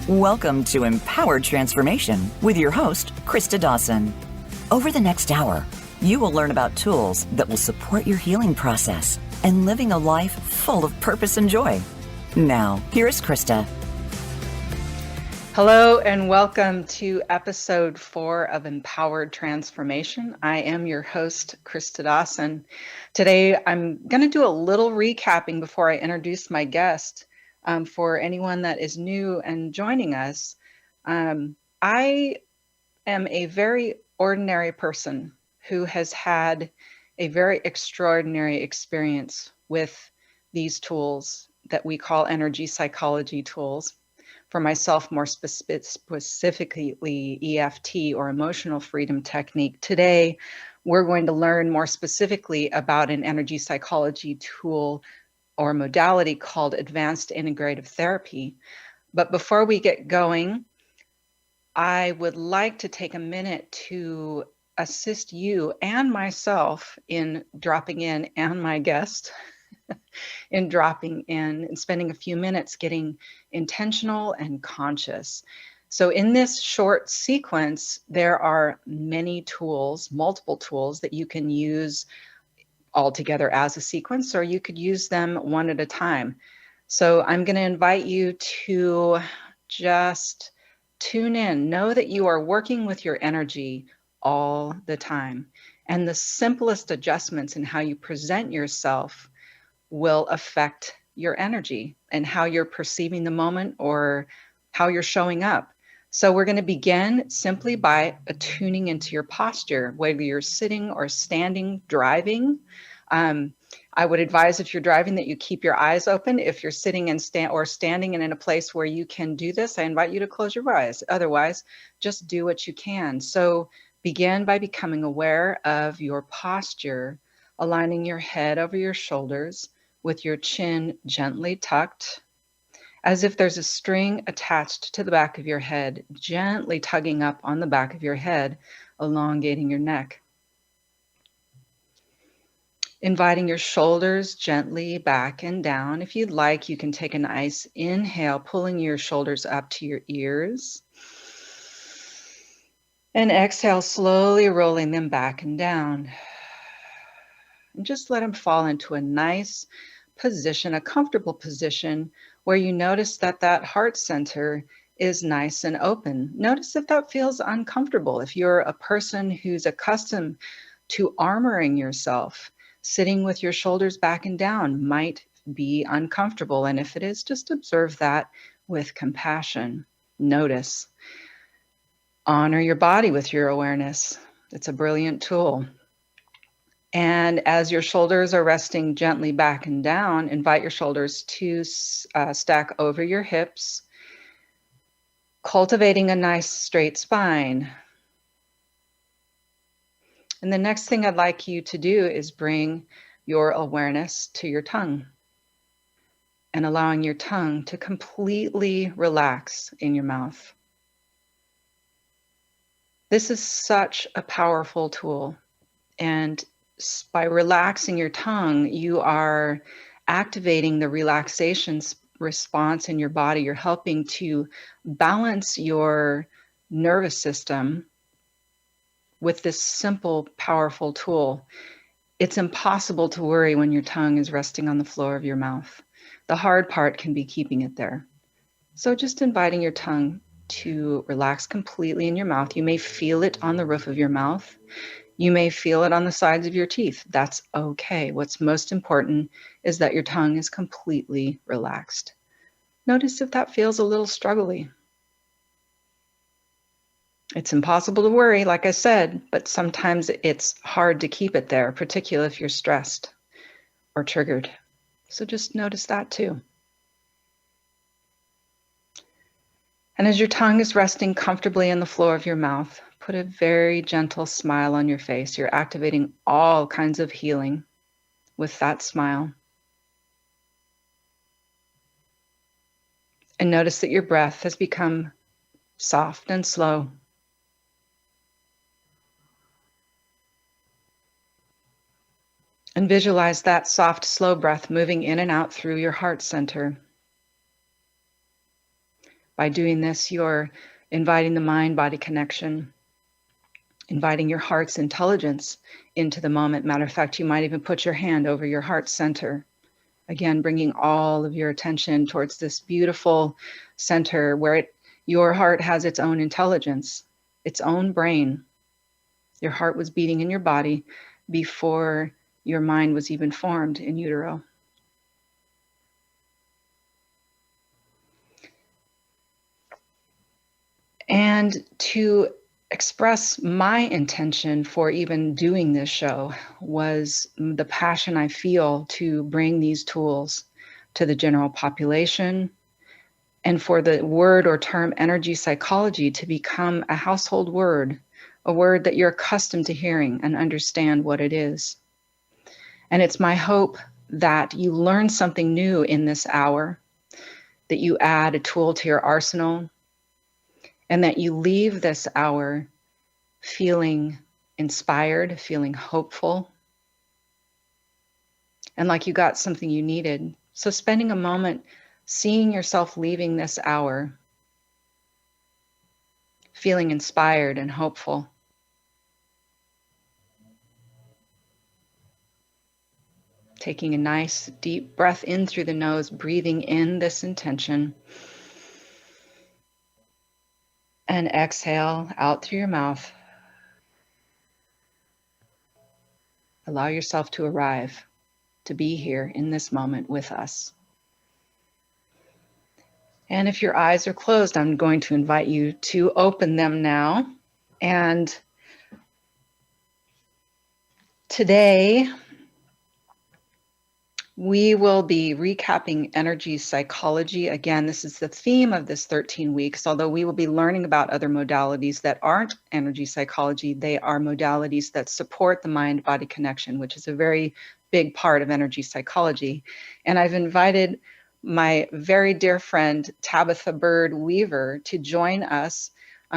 Welcome to Empowered Transformation with your host, Christa Dawson. Over the next hour, you will learn about tools that will support your healing process and living a life full of purpose and joy. Now, here is Christa. Hello and welcome to episode 4 of Empowered Transformation. I am your host, Christa Dawson. Today, I'm going to do a little recapping before I introduce my guest. For anyone that is new and joining us, I am a very ordinary person who has had a very extraordinary experience with these tools that we call energy psychology tools. For myself, more specifically EFT or emotional freedom technique. Today, we're going to learn more specifically about an energy psychology tool or modality called Advanced Integrative Therapy. But before we get going, I would like to take a minute to assist you and myself in dropping in, and my guest in dropping in and spending a few minutes getting intentional and conscious. So in this short sequence, there are many tools, multiple tools that you can use all together as a sequence, or you could use them one at a time. So I'm going to invite you to just tune in. Know that you are working with your energy all the time. And the simplest adjustments in how you present yourself will affect your energy and how you're perceiving the moment or how you're showing up. So we're going to begin simply by attuning into your posture, whether you're sitting or standing, driving. I would advise if you're driving that you keep your eyes open. If you're sitting and standing and in a place where you can do this, I invite you to close your eyes. Otherwise, just do what you can. So begin by becoming aware of your posture, aligning your head over your shoulders with your chin gently tucked, as if there's a string attached to the back of your head, gently tugging up on the back of your head, elongating your neck. Inviting your shoulders gently back and down. If you'd like, you can take a nice inhale, pulling your shoulders up to your ears. And exhale, slowly rolling them back and down. And just let them fall into a nice position, a comfortable position where you notice that that heart center is nice and open. Notice if that feels uncomfortable. If you're a person who's accustomed to armoring yourself, sitting with your shoulders back and down might be uncomfortable. And if it is, just observe that with compassion. Notice. Honor your body with your awareness. It's a brilliant tool. And as your shoulders are resting gently back and down, invite your shoulders to stack over your hips, cultivating a nice straight spine. And the next thing I'd like you to do is bring your awareness to your tongue and allowing your tongue to completely relax in your mouth. This is such a powerful tool, and by relaxing your tongue, you are activating the relaxation response in your body. You're helping to balance your nervous system with this simple, powerful tool. It's impossible to worry when your tongue is resting on the floor of your mouth. The hard part can be keeping it there. So just inviting your tongue to relax completely in your mouth. You may feel it on the roof of your mouth. You may feel it on the sides of your teeth. That's okay. What's most important is that your tongue is completely relaxed. Notice if that feels a little struggly. It's impossible to worry, like I said, but sometimes it's hard to keep it there, particularly if you're stressed or triggered. So just notice that too. And as your tongue is resting comfortably on the floor of your mouth, put a very gentle smile on your face. You're activating all kinds of healing with that smile. And notice that your breath has become soft and slow. And visualize that soft, slow breath moving in and out through your heart center. By doing this, you're inviting the mind-body connection, inviting your heart's intelligence into the moment. Matter of fact, you might even put your hand over your heart center. Again, bringing all of your attention towards this beautiful center where your heart has its own intelligence, its own brain. Your heart was beating in your body before your mind was even formed in utero. And to express my intention for even doing this show was the passion I feel to bring these tools to the general population, and for the word or term energy psychology to become a household word, a word that you're accustomed to hearing and understand what it is. And it's my hope that you learn something new in this hour, that you add a tool to your arsenal, and that you leave this hour feeling inspired, feeling hopeful, and like you got something you needed. So spending a moment seeing yourself leaving this hour feeling inspired and hopeful. Taking a nice deep breath in through the nose, breathing in this intention. And exhale out through your mouth. Allow yourself to arrive, to be here in this moment with us. And if your eyes are closed, I'm going to invite you to open them now. And today, we will be recapping energy psychology. Again, this is the theme of this 13 weeks, although we will be learning about other modalities that aren't energy psychology. They are modalities that support the mind-body connection, which is a very big part of energy psychology. And I've invited my very dear friend, Tabatha Bird-Weaver, to join us.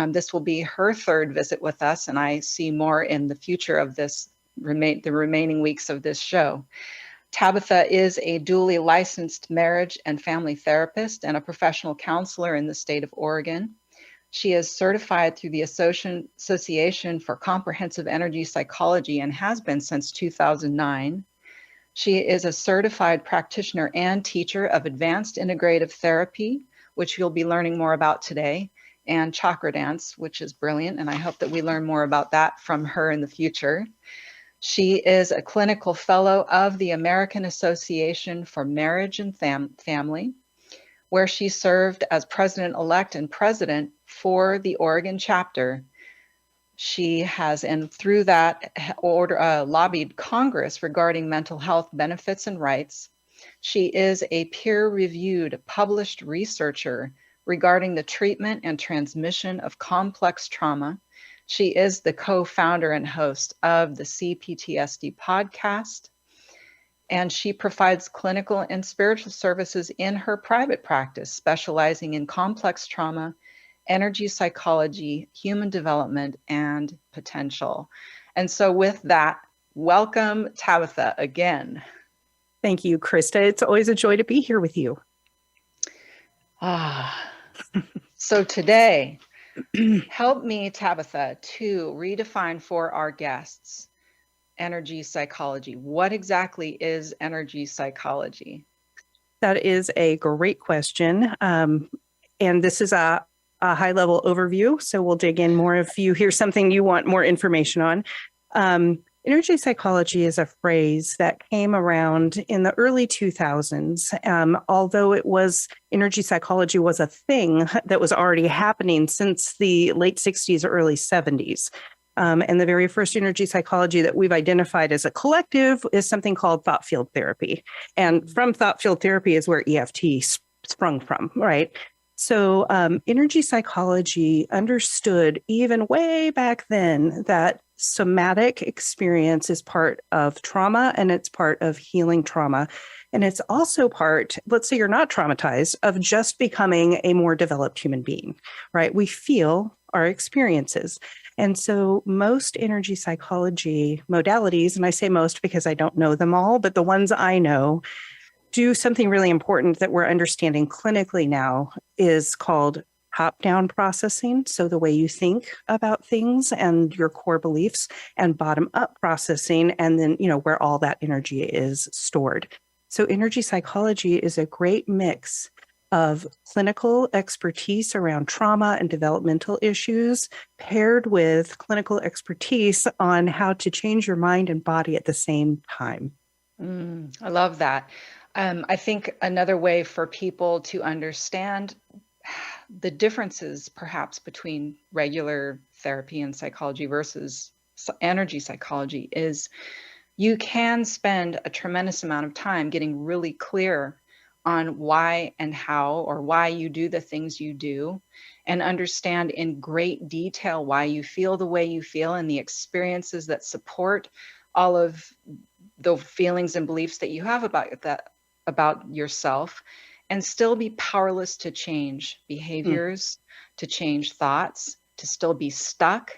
This will be her third visit with us, and I see more in the future of this, the remaining weeks of this show. Tabatha is a duly licensed marriage and family therapist and a professional counselor in the state of Oregon. She is certified through the Association for Comprehensive Energy Psychology and has been since 2009. She is a certified practitioner and teacher of advanced integrative therapy, which you'll be learning more about today, and chakra dance, which is brilliant, and I hope that we learn more about that from her in the future. She is a clinical fellow of the American Association for Marriage and Family, where she served as president-elect and president for the Oregon chapter. She has, and through that, lobbied Congress regarding mental health benefits and rights. She is a peer-reviewed, published researcher regarding the treatment and transmission of complex trauma. She is the co-founder and host of the CPTSD podcast, and she provides clinical and spiritual services in her private practice, specializing in complex trauma, energy psychology, human development, and potential. And so with that, welcome, Tabatha, again. Thank you, Christa. It's always a joy to be here with you. So today, help me, Tabatha, to redefine for our guests energy psychology. What exactly is energy psychology? That is a great question. And this is a high-level overview, so we'll dig in more if you hear something you want more information on. Energy psychology is a phrase that came around in the early 2000s, although energy psychology was a thing that was already happening since the late 60s or early 70s. And the very first energy psychology that we've identified as a collective is something called thought field therapy. And from thought field therapy is where EFT sprung from, right? So energy psychology understood even way back then that somatic experience is part of trauma and it's part of healing trauma. And it's also part, let's say you're not traumatized, of just becoming a more developed human being, right? We feel our experiences. And so most energy psychology modalities, and I say most because I don't know them all, but the ones I know do something really important that we're understanding clinically now is called top-down processing. So the way you think about things and your core beliefs, and bottom-up processing, and then, where all that energy is stored. So energy psychology is a great mix of clinical expertise around trauma and developmental issues, paired with clinical expertise on how to change your mind and body at the same time. I love that. I think another way for people to understand the differences perhaps between regular therapy and psychology versus energy psychology is you can spend a tremendous amount of time getting really clear on why and how, or why you do the things you do, and understand in great detail why you feel the way you feel and the experiences that support all of the feelings and beliefs that you have about yourself, and still be powerless to change behaviors, to change thoughts, to still be stuck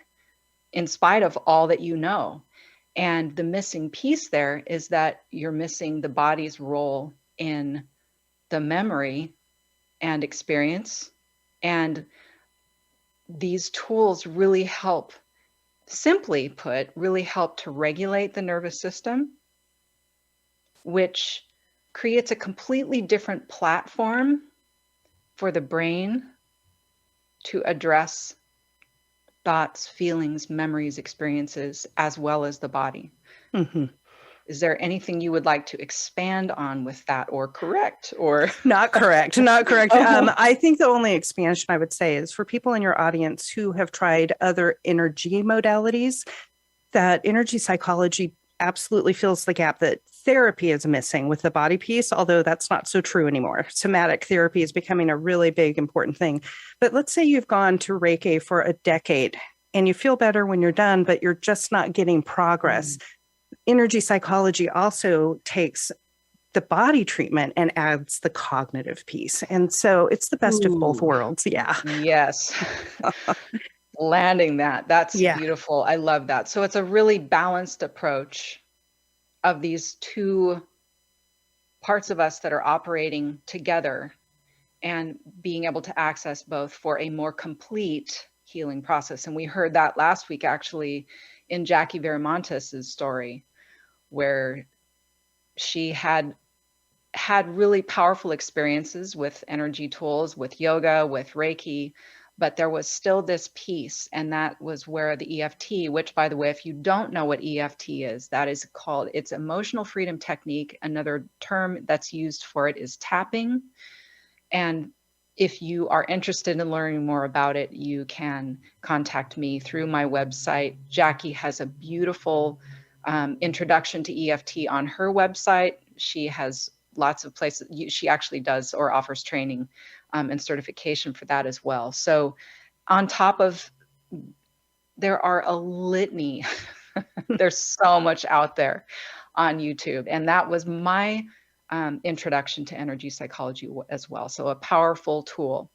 in spite of all that you know. And the missing piece there is that you're missing the body's role in the memory and experience. And these tools really help, simply put, really help to regulate the nervous system, which creates a completely different platform for the brain to address thoughts, feelings, memories, experiences, as well as the body. Mm-hmm. Is there anything you would like to expand on with that, or correct, or not correct? I think the only expansion I would say is for people in your audience who have tried other energy modalities, that energy psychology absolutely fills the gap that therapy is missing with the body piece, although that's not so true anymore. Somatic therapy is becoming a really big, important thing. But let's say you've gone to Reiki for a decade and you feel better when you're done, but you're just not getting progress. Energy psychology also takes the body treatment and adds the cognitive piece. And so it's the best of both worlds. Yeah. Yes. Landing that. That's beautiful. I love that. So it's a really balanced approach of these two parts of us that are operating together and being able to access both for a more complete healing process. And we heard that last week, actually, in Jackie Viramontes' story, where she had really powerful experiences with energy tools, with yoga, with Reiki, but there was still this piece, and that was where the EFT, which, by the way, if you don't know what EFT is, that is called, it's emotional freedom technique. Another term that's used for it is tapping. And if you are interested in learning more about it, you can contact me through my website. Jackie has a beautiful introduction to EFT on her website. She has lots of places. She actually does or offers training and certification for that as well. So on top of, there are a litany, there's so much out there on YouTube. And that was my introduction to energy psychology as well. So a powerful tool.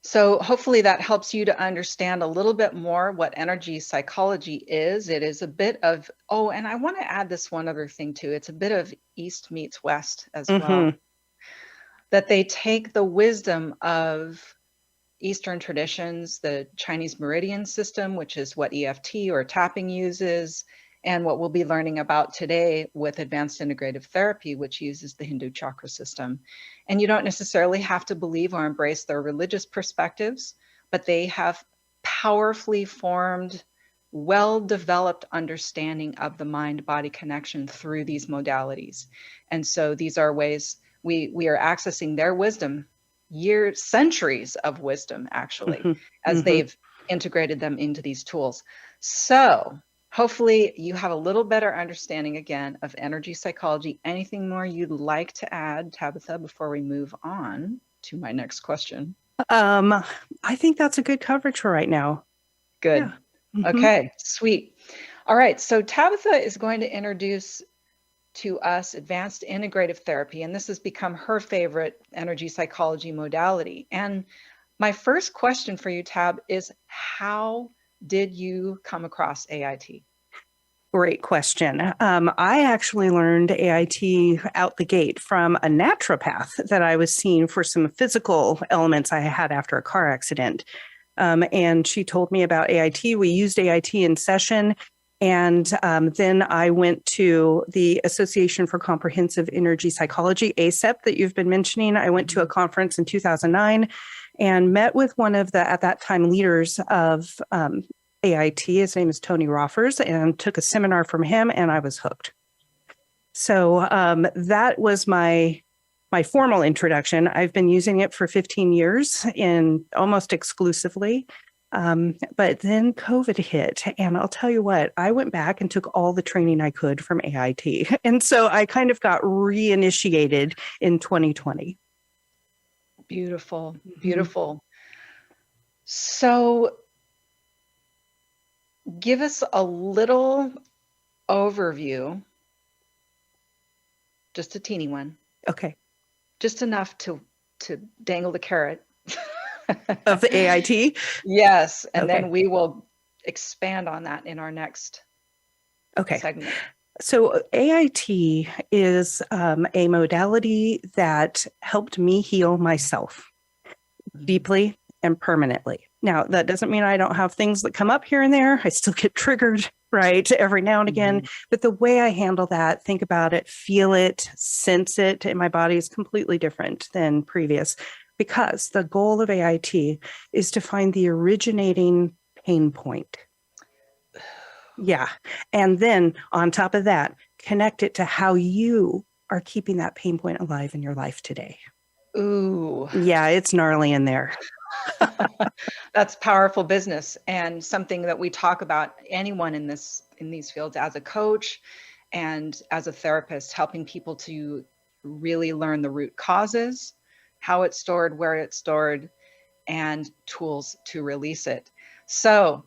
So hopefully that helps you to understand a little bit more what energy psychology is. It is a bit of, and I want to add this one other thing too. It's a bit of East meets West as well. That they take the wisdom of Eastern traditions, the Chinese meridian system, which is what EFT or tapping uses, and what we'll be learning about today with advanced integrative therapy, which uses the Hindu chakra system. And you don't necessarily have to believe or embrace their religious perspectives, but they have powerfully formed, well-developed understanding of the mind-body connection through these modalities. And so these are ways we are accessing their wisdom, centuries of wisdom, actually, as they've integrated them into these tools. So hopefully you have a little better understanding again of energy psychology. Anything more you'd like to add, Tabatha, before we move on to my next question? I think that's a good coverage for right now. Good. Yeah. Okay, sweet. All right, so Tabatha is going to introduce to us advanced integrative therapy, and this has become her favorite energy psychology modality. And my first question for you, Tab, is how did you come across AIT? Great question. I actually learned AIT out the gate from a naturopath that I was seeing for some physical elements I had after a car accident. And she told me about AIT. We used AIT in session. And then I went to the Association for Comprehensive Energy Psychology, ACEP, that you've been mentioning. I went to a conference in 2009 and met with one of the, at that time, leaders of AIT. His name is Tony Roffers, and took a seminar from him, and I was hooked. So that was my formal introduction. I've been using it for 15 years in almost exclusively. But then COVID hit, and I'll tell you what, I went back and took all the training I could from AIT. And so I kind of got reinitiated in 2020. Beautiful, beautiful. So give us a little overview, just a teeny one. Okay. Just enough to dangle the carrot. Of the AIT? Yes. And Okay. then we will expand on that in our next segment. So AIT is a modality that helped me heal myself deeply and permanently. Now, that doesn't mean I don't have things that come up here and there. I still get triggered, right, every now and again. But the way I handle that, think about it, feel it, sense it in my body is completely different than previous, because the goal of AIT is to find the originating pain point. Yeah. And then on top of that, connect it to how you are keeping that pain point alive in your life today. Ooh. Yeah, it's gnarly in there. That's powerful business, and something that we talk about, anyone in these fields, as a coach and as a therapist, helping people to really learn the root causes, how it's stored, where it's stored, and tools to release it. So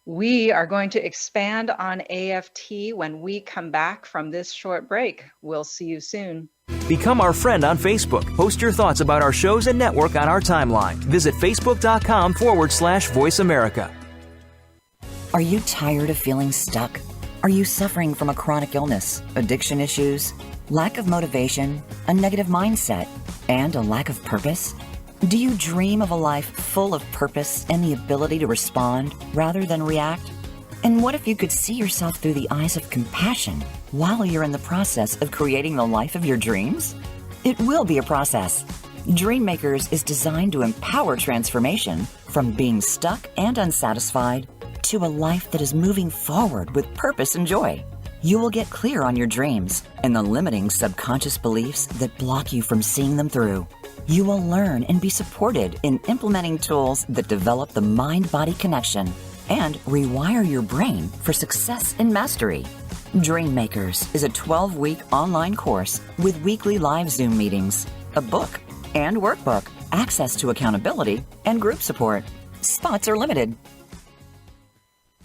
we are going to expand on AFT when we come back from this short break. We'll see you soon. Become our friend on Facebook. Post your thoughts about our shows and network on our timeline. Visit facebook.com/Voice America. Are you tired of feeling stuck? Are you suffering from a chronic illness, addiction issues, lack of motivation, a negative mindset, and a lack of purpose? Do you dream of a life full of purpose and the ability to respond rather than react? And what if you could see yourself through the eyes of compassion while you're in the process of creating the life of your dreams? It will be a process. Dreammakers is designed to empower transformation from being stuck and unsatisfied to a life that is moving forward with purpose and joy. You will get clear on your dreams and the limiting subconscious beliefs that block you from seeing them through. You will learn and be supported in implementing tools that develop the mind-body connection and rewire your brain for success and mastery. Dreammakers is a 12-week online course with weekly live Zoom meetings, a book and workbook, access to accountability, and group support. Spots are limited.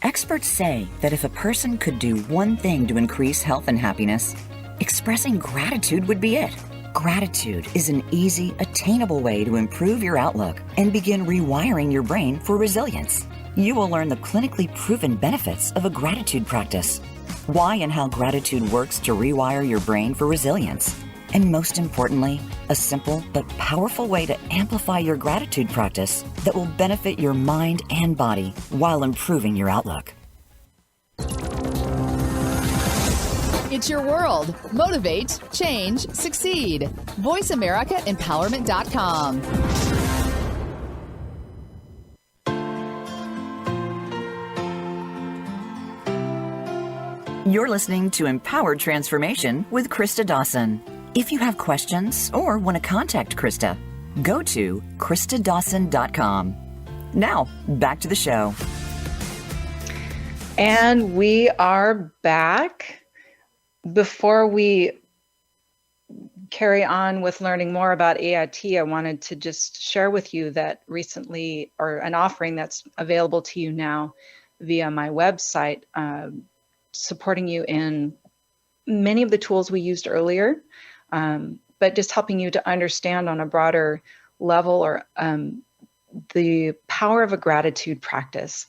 Experts say that if a person could do one thing to increase health and happiness, expressing gratitude would be it. Gratitude is an easy, attainable way to improve your outlook and begin rewiring your brain for resilience. You will learn the clinically proven benefits of a gratitude practice, why and how gratitude works to rewire your brain for resilience, and most importantly, a simple but powerful way to amplify your gratitude practice that will benefit your mind and body while improving your outlook. It's your world. Motivate, change, succeed. VoiceAmericaEmpowerment.com. You're listening to Empowered Transformation with Christa Dawson. If you have questions or want to contact Christa, go to ChristaDawson.com. Now, back to the show. And we are back. Before we carry on with learning more about AIT, I wanted to just share with you that recently, or an offering that's available to you now via my website, supporting you in many of the tools we used earlier, but just helping you to understand on a broader level or the power of a gratitude practice.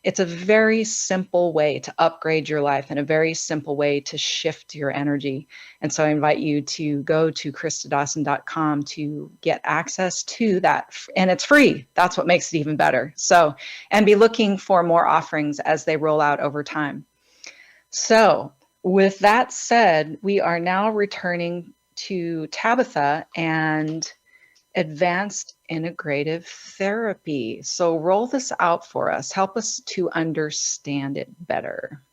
It's a very simple way to upgrade your life and a very simple way to shift your energy. And so I invite you to go to christadawson.com to get access to that. And it's free. That's what makes it even better. So, and be looking for more offerings as they roll out over time. So with that said, we are now returning to Tabatha and advanced integrative therapy. So roll this out for us. Help us to understand it better.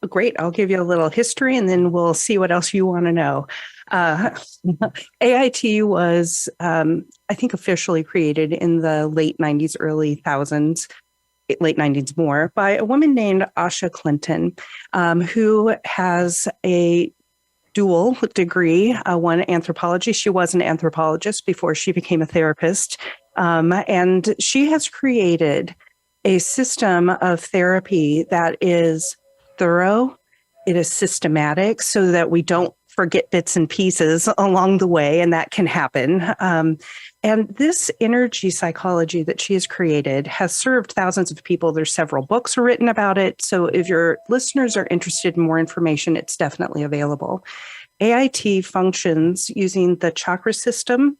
Great. I'll give you a little history and then we'll see what else you want to know. AIT was, I think, officially created in the late 90s, early thousands, late 90s more, by a woman named Asha Clinton, who has a dual degree, one anthropology. She was an anthropologist before she became a therapist. And she has created a system of therapy that is thorough, it is systematic, so that we don't forget bits and pieces along the way, and that can happen. And this energy psychology that she has created has served thousands of people. There's several books written about it. So if your listeners are interested in more information, it's definitely available. AIT functions using the chakra system,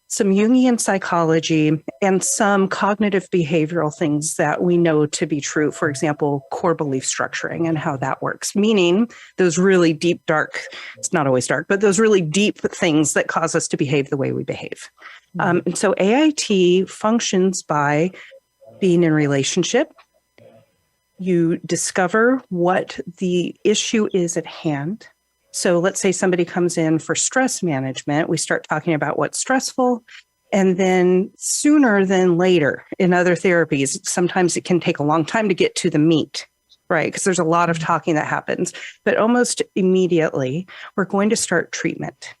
some Jungian psychology, and some cognitive behavioral things that we know to be true. For example, core belief structuring and how that works, meaning those really deep, dark, it's not always dark, but those really deep things that cause us to behave the way we behave. And so AIT functions by being in relationship. You discover what the issue is at hand. So let's say somebody comes in for stress management. We start talking about what's stressful. And then sooner than later in other therapies, sometimes it can take a long time to get to the meat, right? Because there's a lot of talking that happens. But almost immediately, we're going to start treatment.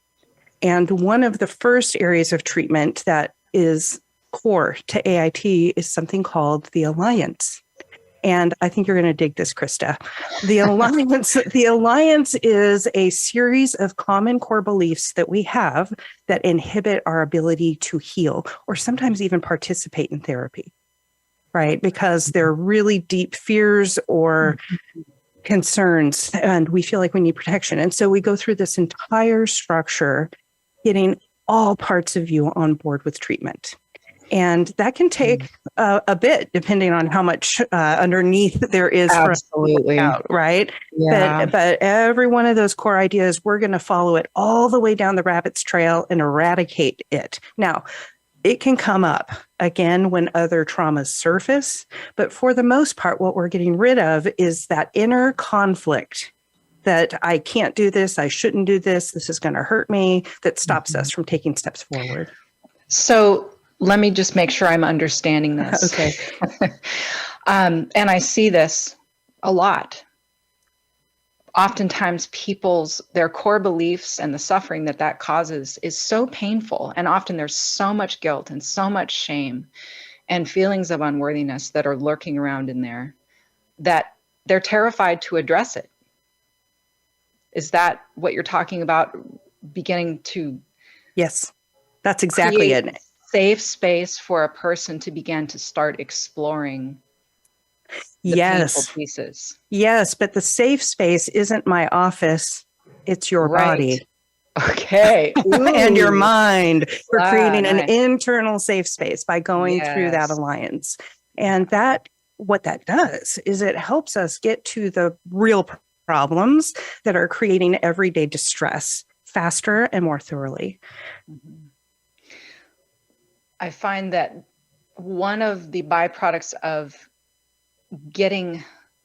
And one of the first areas of treatment that is core to AIT is something called the alliance. And I think you're going to dig this, Christa. The alliance is a series of common core beliefs that we have that inhibit our ability to heal or sometimes even participate in therapy, right? Because they're really deep fears or concerns, and we feel like we need protection. And so we go through this entire structure, getting all parts of you on board with treatment. And that can take a bit, depending on how much underneath there is. Absolutely. For us to out, right? Yeah. But every one of those core ideas, we're going to follow it all the way down the rabbit's trail and eradicate it. Now, it can come up again when other traumas surface. But for the most part, what we're getting rid of is that inner conflict that I can't do this, I shouldn't do this, this is going to hurt me, that stops us from taking steps forward. So let me just make sure I'm understanding this. Okay. And I see this a lot. Oftentimes their core beliefs and the suffering that causes is so painful. And often there's so much guilt and so much shame and feelings of unworthiness that are lurking around in there that they're terrified to address it. Is that what you're talking about? Beginning to Yes, that's exactly it. Safe space for a person to begin to start exploring the yes painful pieces. Yes, but the safe space isn't my office, it's your body. Okay. And your mind. We're creating an nice. Internal safe space by going through that alliance. And what that does is it helps us get to the real problems that are creating everyday distress faster and more thoroughly. Mm-hmm. I find that one of the byproducts of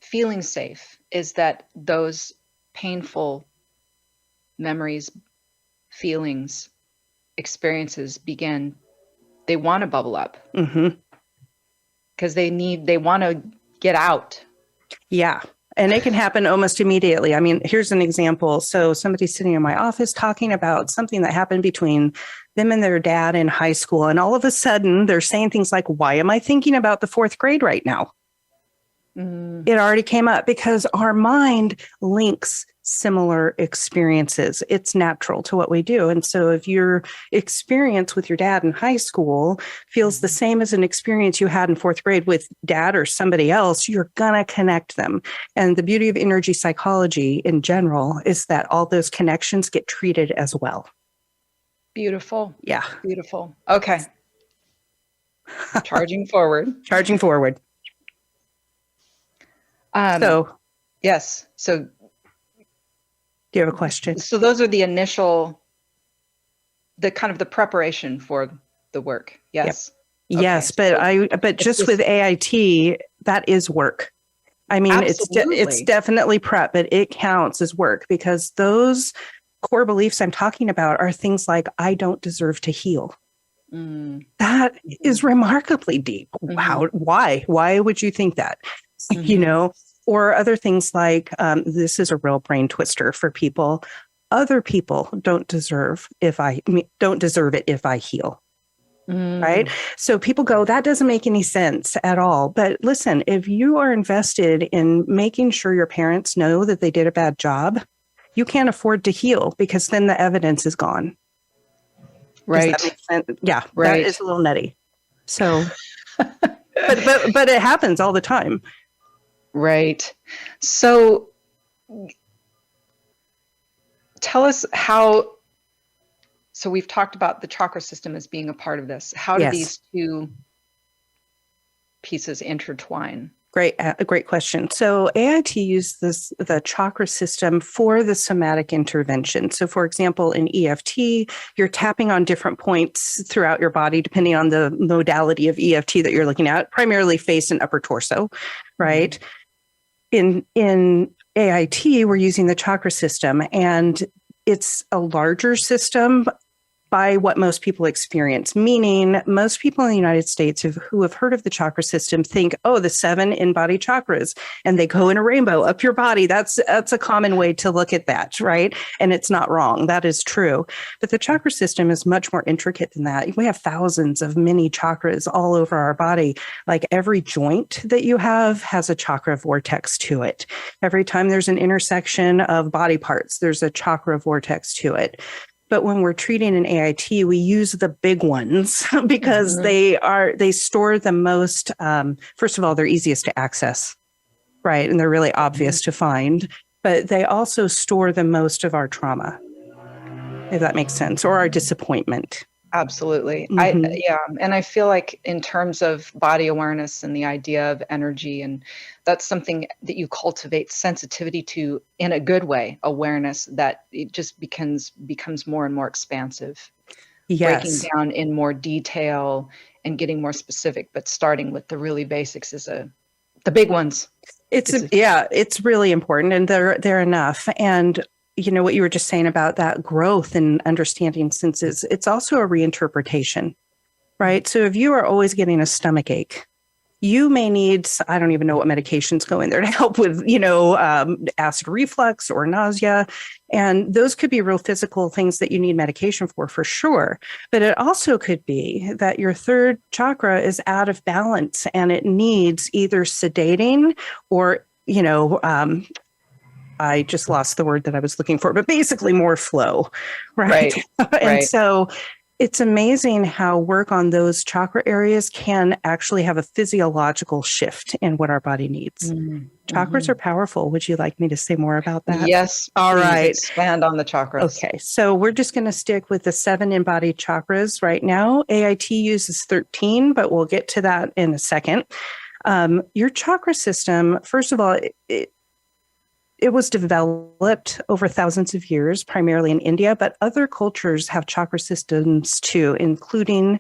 feeling safe is that those painful memories, feelings, experiences they want to bubble up because they want to get out. Yeah. And it can happen almost immediately. I mean, here's an example. So somebody's sitting in my office talking about something that happened between them and their dad in high school. And all of a sudden they're saying things like, why am I thinking about the fourth grade right now? It already came up because our mind links similar experiences. It's natural to what we do. And so if your experience with your dad in high school feels the same as an experience you had in fourth grade with dad or somebody else, you're going to connect them. And the beauty of energy psychology in general is that all those connections get treated as well. Beautiful. Yeah. Beautiful. Okay. Charging forward. Charging forward. Yes. So do you have a question? So those are the initial, the kind of the preparation for the work. Yes. Yep. Okay. Yes, but just with AIT, that is work. I mean, it's definitely prep, but it counts as work because those core beliefs I'm talking about are things like, I don't deserve to heal. That is remarkably deep. Wow. Why would you think that? You know, or other things like, this is a real brain twister for people. Other people don't deserve it if I heal. Right. So people go, that doesn't make any sense at all. But listen, if you are invested in making sure your parents know that they did a bad job, you can't afford to heal because then the evidence is gone. Right. Does that make sense? Yeah. Right. That is a little nutty. So, but it happens all the time. Right. So tell us how, so we've talked about the chakra system as being a part of this. How do these two pieces intertwine? A great question. So AIT uses the chakra system for the somatic intervention. So for example, in EFT, you're tapping on different points throughout your body, depending on the modality of EFT that you're looking at, primarily face and upper torso, right? In AIT, we're using the chakra system, and it's a larger system by what most people experience, meaning most people in the United States who have heard of the chakra system think, oh, the 7 in-body chakras, and they go in a rainbow up your body. That's a common way to look at that, right? And it's not wrong. That is true. But the chakra system is much more intricate than that. We have thousands of mini chakras all over our body. Like every joint that you have has a chakra vortex to it. Every time there's an intersection of body parts, there's a chakra vortex to it. But when we're treating an AIT, we use the big ones because they store the most, first of all, they're easiest to access, right? And they're really obvious to find, but they also store the most of our trauma, if that makes sense, or our disappointment. Absolutely. And I feel like in terms of body awareness and the idea of energy, and that's something that you cultivate sensitivity to in a good way, awareness, that it just becomes more and more expansive. Breaking down in more detail and getting more specific, but starting with the really basics is the big ones. It's really important, and they're enough. And you know, what you were just saying about that growth and understanding senses, it's also a reinterpretation, right? So if you are always getting a stomach ache, you may need, I don't even know what medications go in there to help with, acid reflux or nausea. And those could be real physical things that you need medication for sure. But it also could be that your third chakra is out of balance and it needs either sedating or, I just lost the word that I was looking for, but basically more flow, right? And so it's amazing how work on those chakra areas can actually have a physiological shift in what our body needs. Chakras are powerful. Would you like me to say more about that? Yes. All right. Expand on the chakras. Okay. So we're just going to stick with the 7 embodied chakras right now. AIT uses 13, but we'll get to that in a second. Your chakra system, first of all, it was developed over thousands of years, primarily in India, but other cultures have chakra systems too, including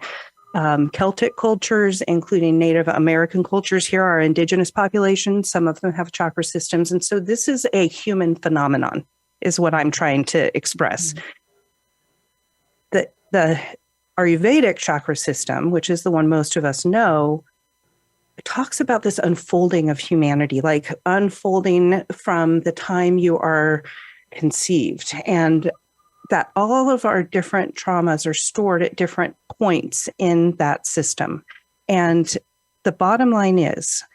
Celtic cultures, including Native American cultures. Here are indigenous populations. Some of them have chakra systems. And so this is a human phenomenon, is what I'm trying to express. The Ayurvedic chakra system, which is the one most of us know, talks about this unfolding of humanity, like unfolding from the time you are conceived, and that all of our different traumas are stored at different points in that system. And the bottom line is,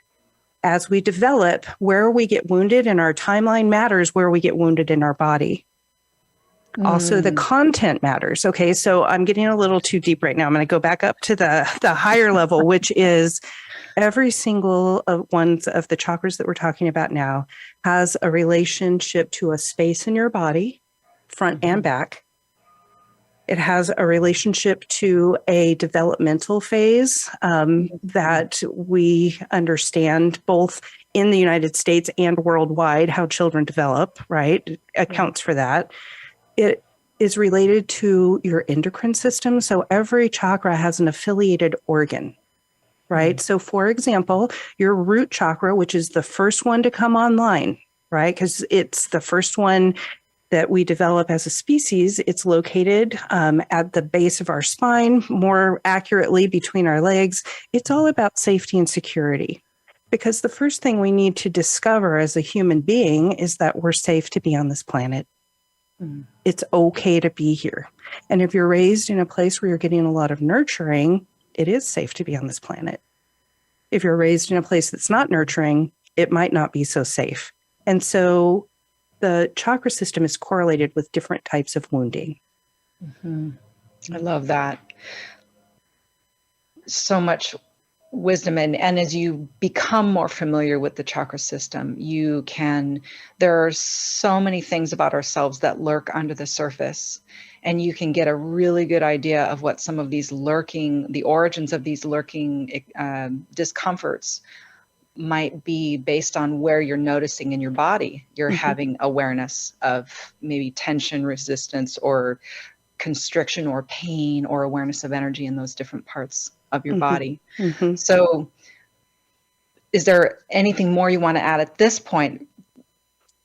as we develop, where we get wounded in our timeline matters where we get wounded in our body. Also, the content matters. Okay, so I'm getting a little too deep right now. I'm going to go back up to the higher level, which is every single one of the chakras that we're talking about now has a relationship to a space in your body, front and back. It has a relationship to a developmental phase that we understand both in the United States and worldwide, how children develop, right? It accounts for that. It is related to your endocrine system. So every chakra has an affiliated organ, right? So for example, your root chakra, which is the first one to come online, right? Because it's the first one that we develop as a species. It's located at the base of our spine, more accurately between our legs. It's all about safety and security. Because the first thing we need to discover as a human being is that we're safe to be on this planet. It's okay to be here. And if you're raised in a place where you're getting a lot of nurturing, it is safe to be on this planet. If you're raised in a place that's not nurturing, it might not be so safe. And so the chakra system is correlated with different types of wounding. I love that. So much wisdom. And as you become more familiar with the chakra system, there are so many things about ourselves that lurk under the surface. And you can get a really good idea of what some of these the origins of these lurking discomforts might be based on where you're noticing in your body. You're having awareness of maybe tension, resistance, or constriction, or pain, or awareness of energy in those different parts of your body. So is there anything more you want to add at this point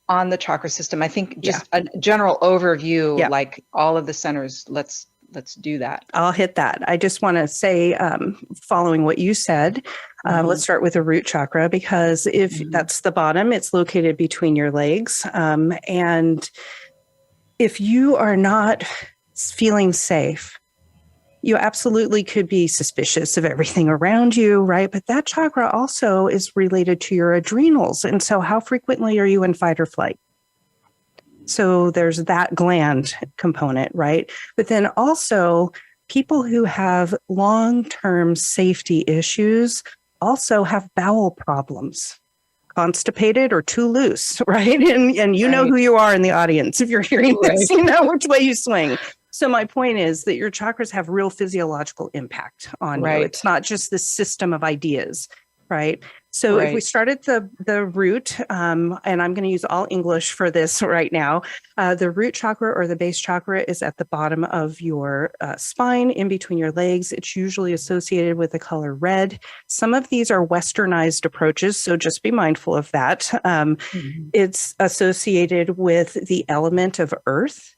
on the chakra system? I think just a general overview, like all of the centers, let's do that. I'll hit that. I just want to say, following what you said, let's start with the root chakra, because if that's the bottom, it's located between your legs. And if you are not feeling safe, you absolutely could be suspicious of everything around you, right? But that chakra also is related to your adrenals. And so how frequently are you in fight or flight? So there's that gland component, right? But then also people who have long-term safety issues also have bowel problems, constipated or too loose, right? And you know who you are in the audience. If you're hearing this, you know which way you swing. So my point is that your chakras have real physiological impact on you. It's not just this system of ideas, right? So if we start at the root, and I'm going to use all English for this right now, the root chakra or the base chakra is at the bottom of your spine, in between your legs. It's usually associated with the color red. Some of these are westernized approaches, so just be mindful of that. It's associated with the element of earth,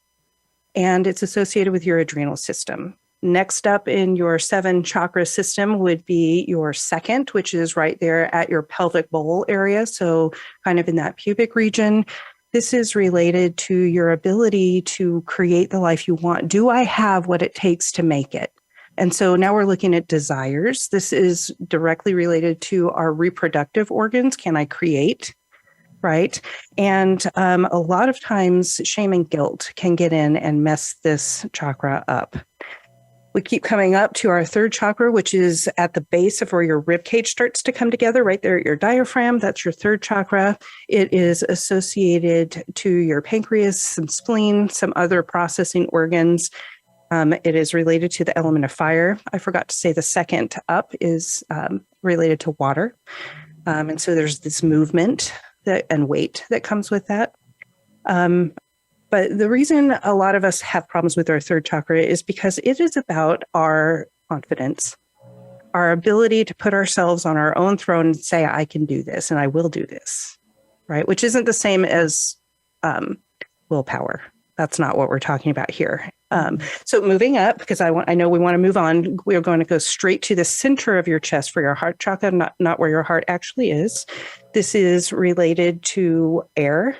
and it's associated with your adrenal system. Next up in your 7 chakra system would be your second, which is right there at your pelvic bowl area. So kind of in that pubic region. This is related to your ability to create the life you want. Do I have what it takes to make it? And so now we're looking at desires. This is directly related to our reproductive organs. Can I create? Right. And a lot of times shame and guilt can get in and mess this chakra up. We keep coming up to our third chakra, which is at the base of where your rib cage starts to come together, right there at your diaphragm. That's your third chakra. It is associated to your pancreas, some spleen, some other processing organs. It is related to the element of fire. I forgot to say the second up is related to water. And so there's this movement and weight that comes with that. But the reason a lot of us have problems with our third chakra is because it is about our confidence, our ability to put ourselves on our own throne and say, I can do this and I will do this, right? Which isn't the same as willpower. That's not what we're talking about here. So moving up, because I know we want to move on, we're going to go straight to the center of your chest for your heart chakra, not where your heart actually is. This is related to air.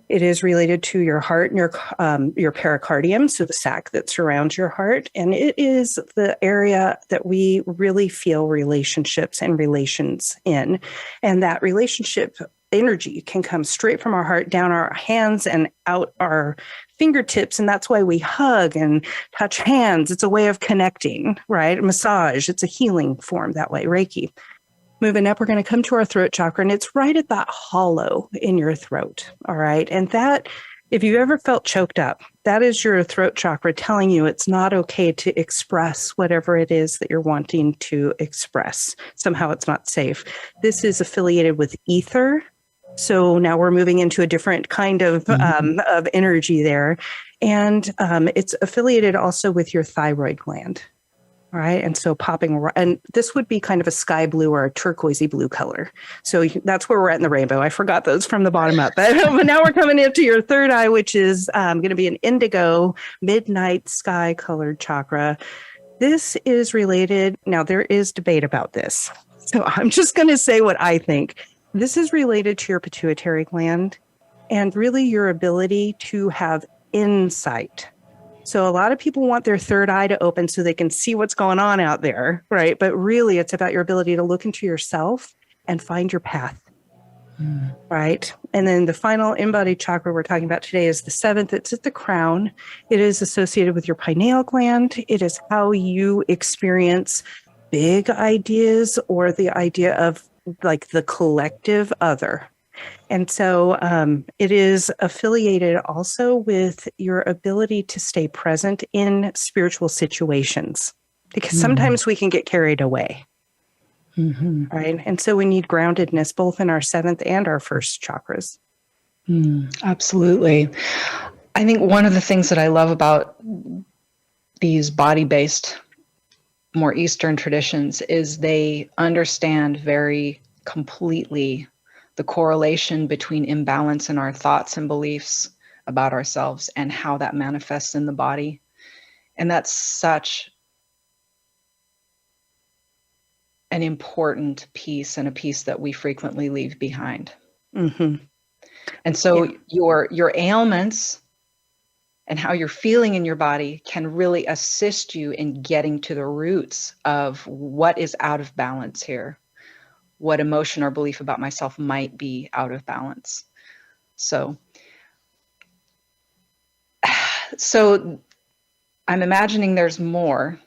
It is related to your heart and your pericardium, so the sac that surrounds your heart. And it is the area that we really feel relationships and relations in. And that relationship energy can come straight from our heart, down our hands and out our fingertips. And that's why we hug and touch hands. It's a way of connecting, right? Massage, it's a healing form that way, Reiki. Moving up, we're going to come to our throat chakra, and it's right at that hollow in your throat. All right. And that, if you've ever felt choked up, that is your throat chakra telling you it's not okay to express whatever it is that you're wanting to express. Somehow it's not safe. This is affiliated with ether. So now we're moving into a different kind of energy there. And it's affiliated also with your thyroid gland. All right. And so and this would be kind of a sky blue or a turquoisey blue color. So that's where we're at in the rainbow. I forgot those from the bottom up. But now we're coming into your third eye, which is going to be an indigo midnight sky colored chakra. This is related. Now, there is debate about this. So I'm just going to say what I think. This is related to your pituitary gland and really your ability to have insight. So a lot of people want their third eye to open so they can see what's going on out there, right? But really, it's about your ability to look into yourself and find your path, right? And then the final embodied chakra we're talking about today is the seventh. It's at the crown. It is associated with your pineal gland. It is how you experience big ideas or the idea of like the collective other. And so it is affiliated also with your ability to stay present in spiritual situations, because sometimes we can get carried away. Right. And so we need groundedness both in our seventh and our first chakras. Absolutely. I think one of the things that I love about these body-based, more Eastern traditions is they understand very completely the correlation between imbalance in our thoughts and beliefs about ourselves and how that manifests in the body. And that's such an important piece, and a piece that we frequently leave behind. And so your ailments and how you're feeling in your body can really assist you in getting to the roots of what is out of balance here. What emotion or belief about myself might be out of balance. So I'm imagining there's more.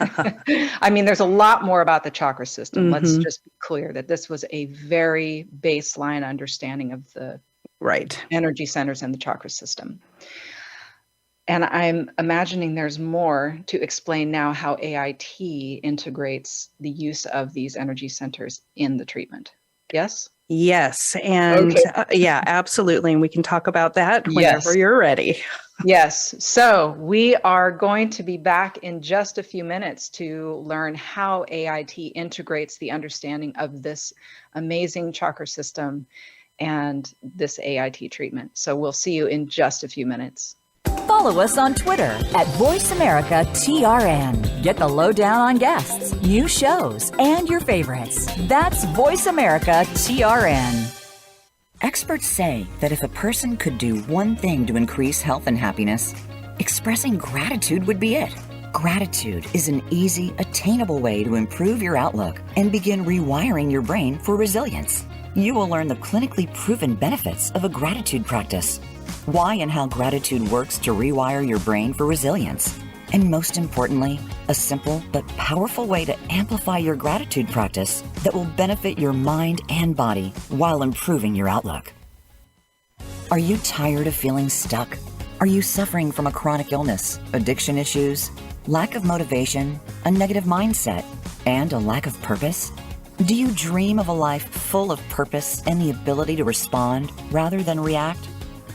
I mean, there's a lot more about the chakra system. Let's just be clear that this was a very baseline understanding of the energy centers in the chakra system. And I'm imagining there's more to explain now how AIT integrates the use of these energy centers in the treatment. Yes? Yes. And yeah, absolutely. And we can talk about that whenever you're ready. Yes. So we are going to be back in just a few minutes to learn how AIT integrates the understanding of this amazing chakra system and this AIT treatment. So we'll see you in just a few minutes. Follow us on Twitter at VoiceAmericaTRN. Get the lowdown on guests, new shows, and your favorites. That's VoiceAmericaTRN. Experts say that if a person could do one thing to increase health and happiness, expressing gratitude would be it. Gratitude is an easy, attainable way to improve your outlook and begin rewiring your brain for resilience. You will learn the clinically proven benefits of a gratitude practice, why and how gratitude works to rewire your brain for resilience, and most importantly, a simple but powerful way to amplify your gratitude practice that will benefit your mind and body while improving your outlook. Are you tired of feeling stuck? Are you suffering from a chronic illness, addiction issues, lack of motivation, a negative mindset, and a lack of purpose? Do you dream of a life full of purpose and the ability to respond rather than react?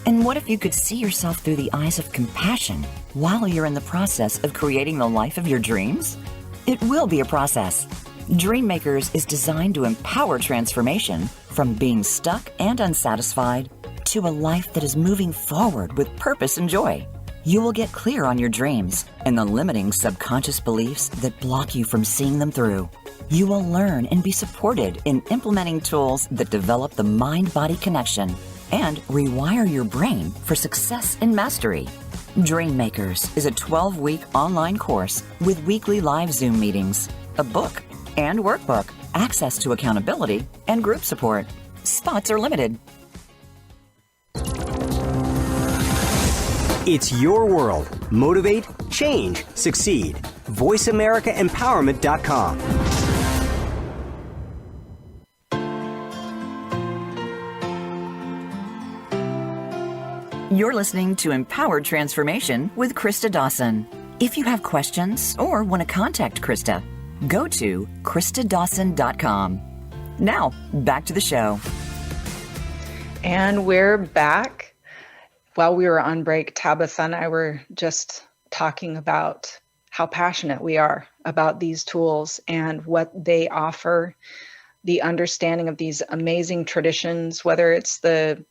And what if you could see yourself through the eyes of compassion while you're in the process of creating the life of your dreams? It will be a process. Dreammakers is designed to empower transformation from being stuck and unsatisfied to a life that is moving forward with purpose and joy. You will get clear on your dreams and the limiting subconscious beliefs that block you from seeing them through. You will learn and be supported in implementing tools that develop the mind-body connection and rewire your brain for success and mastery. Dream Makers is a 12-week online course with weekly live Zoom meetings, a book and workbook, access to accountability, and group support. Spots are limited. It's your world. Motivate, change, succeed. VoiceAmericaEmpowerment.com. You're listening to Empowered Transformation with Christa Dawson. If you have questions or want to contact Christa, go to christadawson.com. Now, back to the show. And we're back. While we were on break, Tabatha and I were just talking about how passionate we are about these tools and what they offer, the understanding of these amazing traditions, whether it's the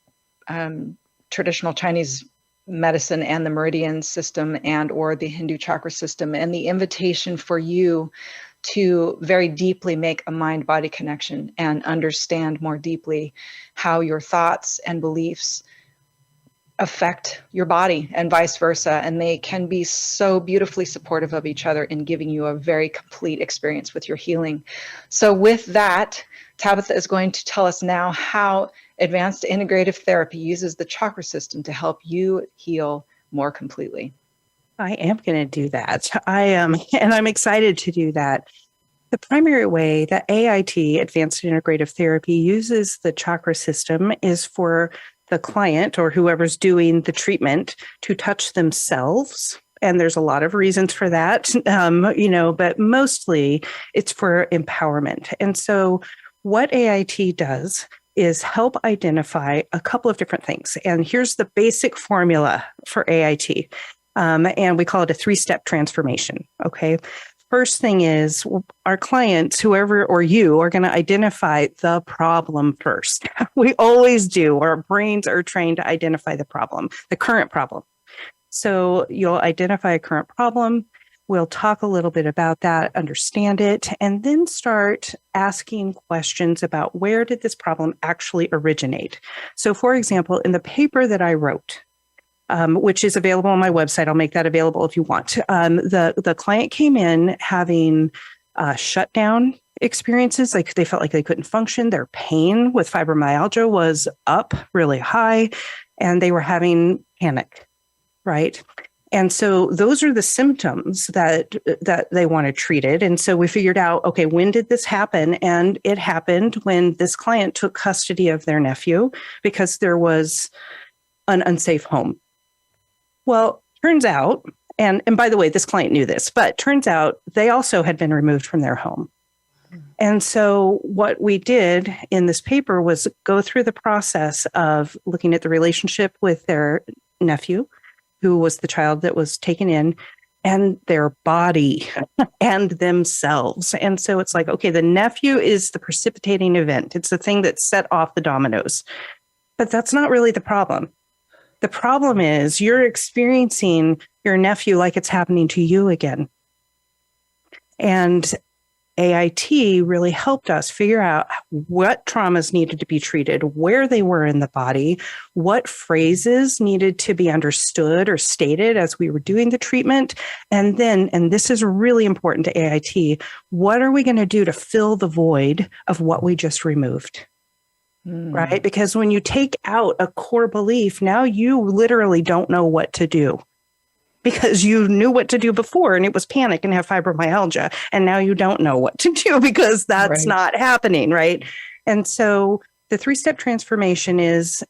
traditional Chinese medicine and the meridian system and or the Hindu chakra system, and the invitation for you to very deeply make a mind-body connection and understand more deeply how your thoughts and beliefs affect your body and vice versa. And they can be so beautifully supportive of each other in giving you a very complete experience with your healing. So with that, Tabatha is going to tell us now how Advanced Integrative Therapy uses the chakra system to help you heal more completely. I am going to do that. I am, and I'm excited to do that. The primary way that AIT, Advanced Integrative Therapy, uses the chakra system is for the client or whoever's doing the treatment to touch themselves. And there's a lot of reasons for that, but mostly it's for empowerment. And so what AIT does is help identify a couple of different things. And here's the basic formula for AIT. And we call it a 3-step transformation. Okay. First thing is our clients, whoever or you, are going to identify the problem first. We always do. Our brains are trained to identify the problem, the current problem. So you'll identify a current problem. We'll talk a little bit about that, understand it, and then start asking questions about where did this problem actually originate. So for example, in the paper that I wrote, which is available on my website, I'll make that available if you want. The client came in having shutdown experiences, like they felt like they couldn't function. Their pain with fibromyalgia was up really high, and they were having panic, right? And so those are the symptoms that they wanted treated. And so we figured out, okay, when did this happen? And it happened when this client took custody of their nephew because there was an unsafe home. Well, turns out, and by the way, this client knew this, but turns out they also had been removed from their home. And so what we did in this paper was go through the process of looking at the relationship with their nephew, who was the child that was taken in, and their body and themselves. And so it's like, okay, the nephew is the precipitating event. It's the thing that set off the dominoes. But that's not really the problem. The problem is you're experiencing your nephew like it's happening to you again. And AIT really helped us figure out what traumas needed to be treated, where they were in the body, what phrases needed to be understood or stated as we were doing the treatment. And then, and this is really important to AIT, what are we going to do to fill the void of what we just removed? Right? Because when you take out a core belief, now you literally don't know what to do. Because you knew what to do before and it was panic and have fibromyalgia. And now you don't know what to do because that's not happening, right? And so the 3-step transformation is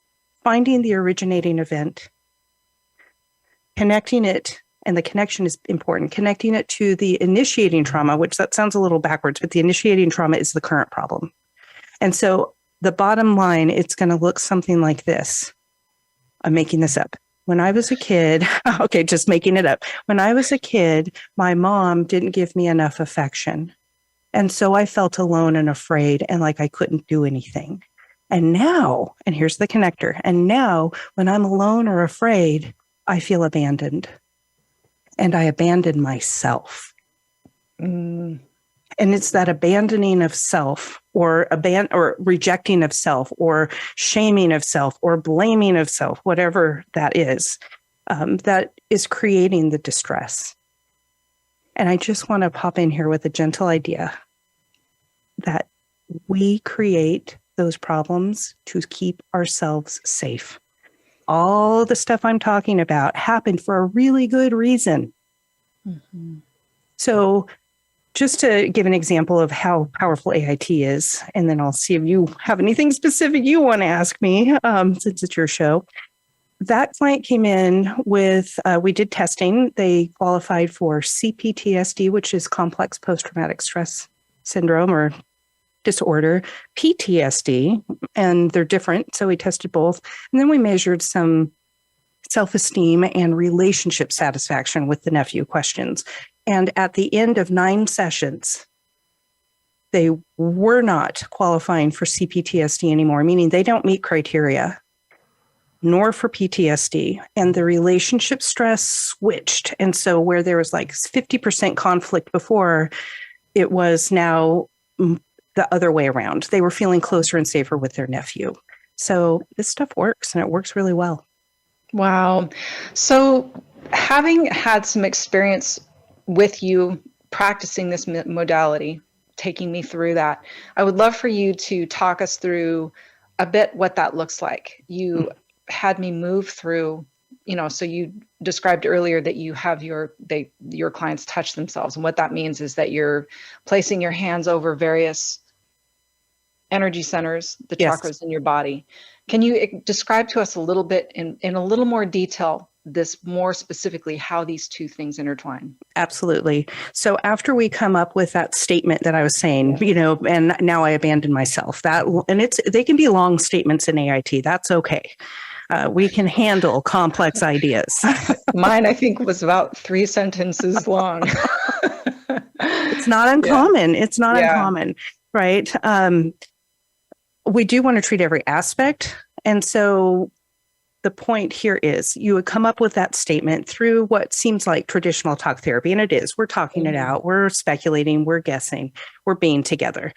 finding the originating event, connecting it, and the connection is important, connecting it to the initiating trauma, which that sounds a little backwards, but the initiating trauma is the current problem. And so the bottom line, it's going to look something like this. I'm making this up. When I was a kid, okay, just making it up. When I was a kid, my mom didn't give me enough affection. And so I felt alone and afraid and like I couldn't do anything. And now, and here's the connector, and now when I'm alone or afraid, I feel abandoned. And I abandon myself. And it's that abandoning of self, or rejecting of self, or shaming of self, or blaming of self, whatever that is creating the distress. And I just want to pop in here with a gentle idea that we create those problems to keep ourselves safe. All the stuff I'm talking about happened for a really good reason. Mm-hmm. So just to give an example of how powerful AIT is, and then I'll see if you have anything specific you want to ask me, since it's your show. That client came in with, we did testing. They qualified for CPTSD, which is complex post-traumatic stress syndrome or disorder, PTSD, and they're different. So we tested both. And then we measured some self-esteem and relationship satisfaction with the nephew questions. And at the end of 9 sessions, they were not qualifying for CPTSD anymore, meaning they don't meet criteria, nor for PTSD. And the relationship stress switched. And so where there was like 50% conflict before, it was now the other way around. They were feeling closer and safer with their nephew. So this stuff works, and it works really well. Wow. So having had some experience with you practicing this modality, taking me through that, I would love for you to talk us through a bit what that looks like. You had me move through, so you described earlier that you have your clients touch themselves. And what that means is that you're placing your hands over various energy centers, the chakras in your body. Can you describe to us a little bit in a little more detail, this more specifically, how these two things intertwine? Absolutely. So after we come up with that statement that I was saying, and now I abandon myself, they can be long statements in AIT. That's okay. We can handle complex ideas. Mine, I think, was about 3 sentences long. It's not uncommon. Yeah. It's not uncommon, right? We do want to treat every aspect. And so the point here is you would come up with that statement through what seems like traditional talk therapy. And it is. We're talking it out. We're speculating. We're guessing. We're being together.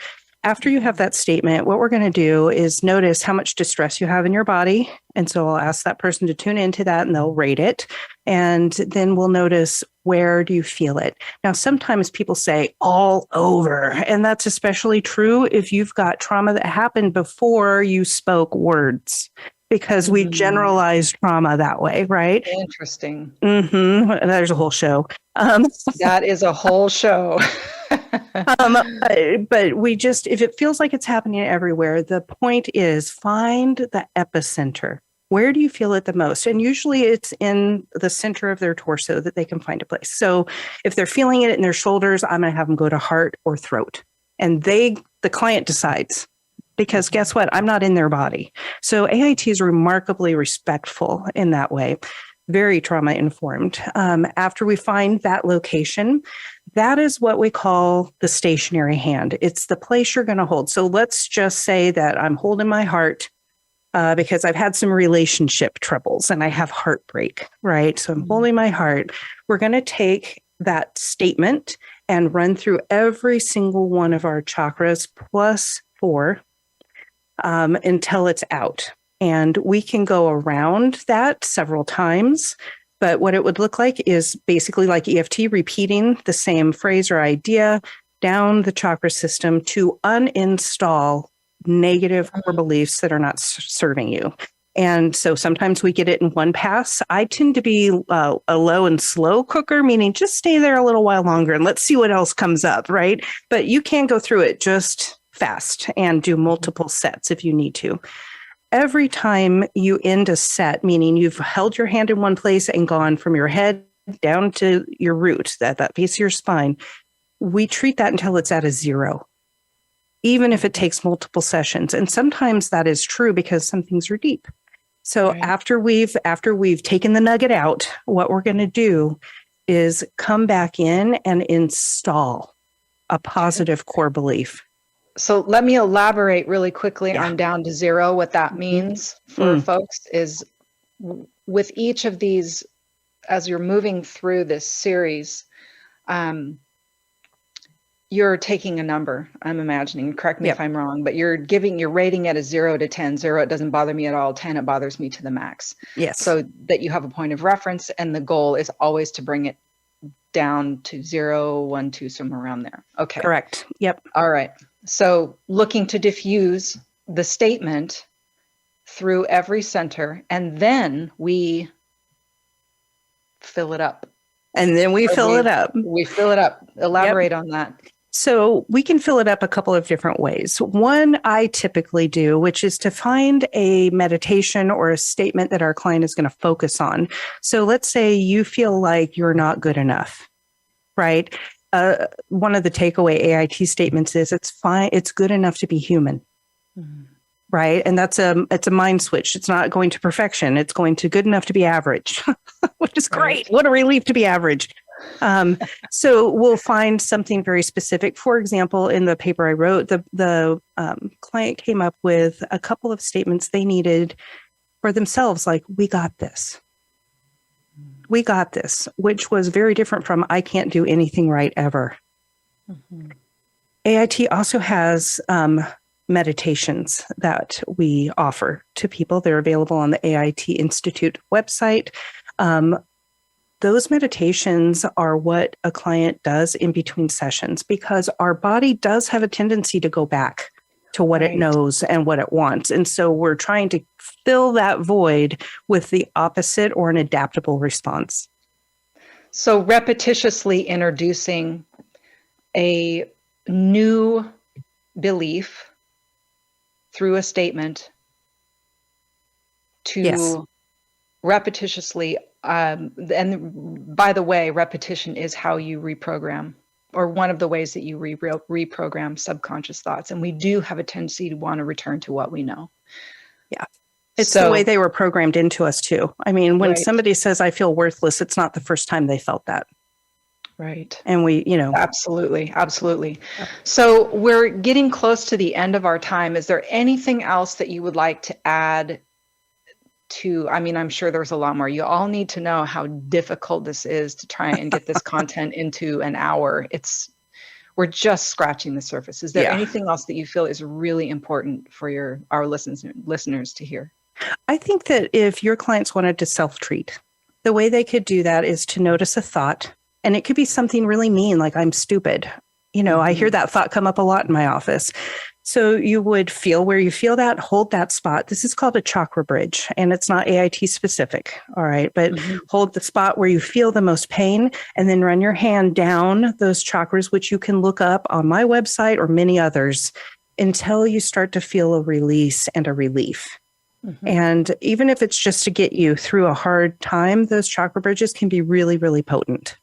After you have that statement, what we're going to do is notice how much distress you have in your body. And so I'll ask that person to tune into that, and they'll rate it. And then we'll notice, where do you feel it? Now, sometimes people say all over, and that's especially true if you've got trauma that happened before you spoke words, because we generalize trauma that way, right? Interesting. Mm-hmm. There's a whole show. That is a whole show. But if it feels like it's happening everywhere, the point is find the epicenter. Where do you feel it the most? And usually it's in the center of their torso that they can find a place. So if they're feeling it in their shoulders, I'm going to have them go to heart or throat. And the client decides, because guess what? I'm not in their body. So AIT is remarkably respectful in that way, very trauma informed. After we find that location, that is what we call the stationary hand. It's the place you're going to hold. So let's just say that I'm holding my heart because I've had some relationship troubles and I have heartbreak, right? So I'm holding my heart. We're going to take that statement and run through every single one of our chakras plus 4 until it's out. And we can go around that several times. But what it would look like is basically like EFT, repeating the same phrase or idea down the chakra system to uninstall negative core beliefs that are not serving you. And so sometimes we get it in one pass. I tend to be a low and slow cooker, meaning just stay there a little while longer and let's see what else comes up, right? But you can go through it just fast and do multiple sets if you need to. Every time you end a set, meaning you've held your hand in one place and gone from your head down to your root, that base of your spine, we treat that until it's at a 0, even if it takes multiple sessions. And sometimes that is true because some things are deep. So after we've taken the nugget out, what we're going to do is come back in and install a positive core belief. So let me elaborate really quickly on down to 0. What that means for folks is, with each of these, as you're moving through this series, you're taking a number, I'm imagining, correct me if I'm wrong, but you're rating it a 0 to 10. 0, it doesn't bother me at all. 10, it bothers me to the max. Yes. So that you have a point of reference, and the goal is always to bring it down to 0, 1, 2, somewhere around there. Okay. Correct. Yep. All right. So looking to diffuse the statement through every center, and then we fill it up. And then we fill it up. We fill it up. Elaborate on that. So we can fill it up a couple of different ways. One I typically do, which is to find a meditation or a statement that our client is going to focus on. So let's say you feel like you're not good enough, right? One of the takeaway AIT statements is it's fine. It's good enough to be human. Mm-hmm. Right. And it's a mind switch. It's not going to perfection. It's going to good enough to be average, which is great. Right. What a relief to be average. So we'll find something very specific. For example, in the paper I wrote, the client came up with a couple of statements they needed for themselves, like, we got this. We got this, which was very different from I can't do anything right ever. Mm-hmm. AIT also has meditations that we offer to people. They're available on the AIT Institute website. Those meditations are what a client does in between sessions, because our body does have a tendency to go back to what it knows and what it wants. And so we're trying to fill that void with the opposite or an adaptable response. So repetitiously introducing a new belief through a statement to repetitiously, and by the way, repetition is how you reprogram, or one of the ways that you reprogram subconscious thoughts. And we do have a tendency to want to return to what we know. Yeah. It's the way they were programmed into us too. I mean, when somebody says, I feel worthless, it's not the first time they felt that. Right. And we, Absolutely. Absolutely. So we're getting close to the end of our time. Is there anything else that you would like to add to, I'm sure there's a lot more. You all need to know how difficult this is to try and get this content into an hour. We're just scratching the surface. Is there anything else that you feel is really important for our listeners to hear? I think that if your clients wanted to self-treat, the way they could do that is to notice a thought. And it could be something really mean, like I'm stupid. I hear that thought come up a lot in my office. So you would feel where you feel that, hold that spot. This is called a chakra bridge, and it's not AIT specific. All right. But hold the spot where you feel the most pain, and then run your hand down those chakras, which you can look up on my website or many others, until you start to feel a release and a relief. Mm-hmm. And even if it's just to get you through a hard time, those chakra bridges can be really, really potent.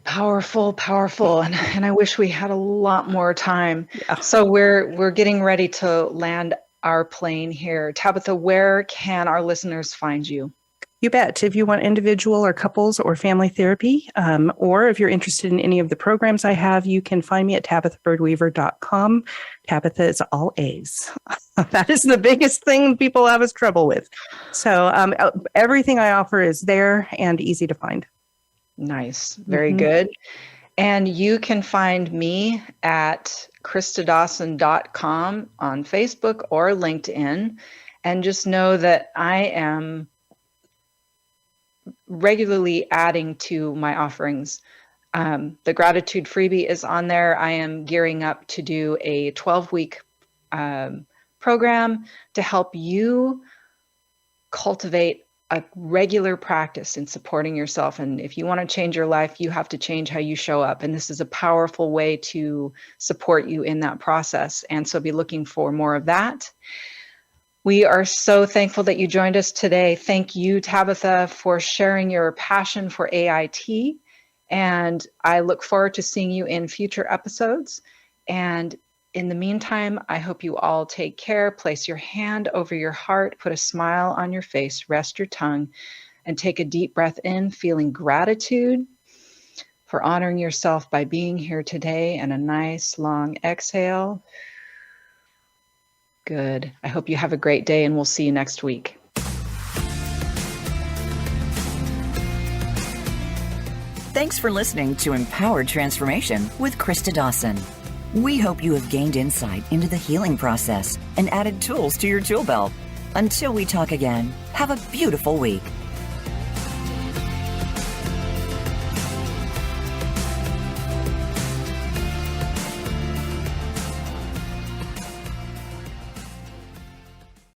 Powerful. And I wish we had a lot more time. Yeah. So we're getting ready to land our plane here. Tabatha, where can our listeners find you? You bet. If you want individual or couples or family therapy, or if you're interested in any of the programs I have, you can find me at tabathabird-weaver.com. Tabatha is all A's. That is the biggest thing people have us trouble with. So everything I offer is there and easy to find. Nice. Very good. And you can find me at christadawson.com on Facebook or LinkedIn. And just know that I am regularly adding to my offerings. The gratitude freebie is on there. I am gearing up to do a 12-week program to help you cultivate a regular practice in supporting yourself. And if you want to change your life, you have to change how you show up. And this is a powerful way to support you in that process. And so be looking for more of that. We are so thankful that you joined us today. Thank you, Tabatha, for sharing your passion for AIT. And I look forward to seeing you in future episodes. And in the meantime, I hope you all take care. Place your hand over your heart, put a smile on your face, rest your tongue, and take a deep breath in, feeling gratitude for honoring yourself by being here today, and a nice long exhale. Good. I hope you have a great day, and we'll see you next week. Thanks for listening to Empowered Transformation with Christa Dawson. We hope you have gained insight into the healing process and added tools to your tool belt. Until we talk again, have a beautiful week.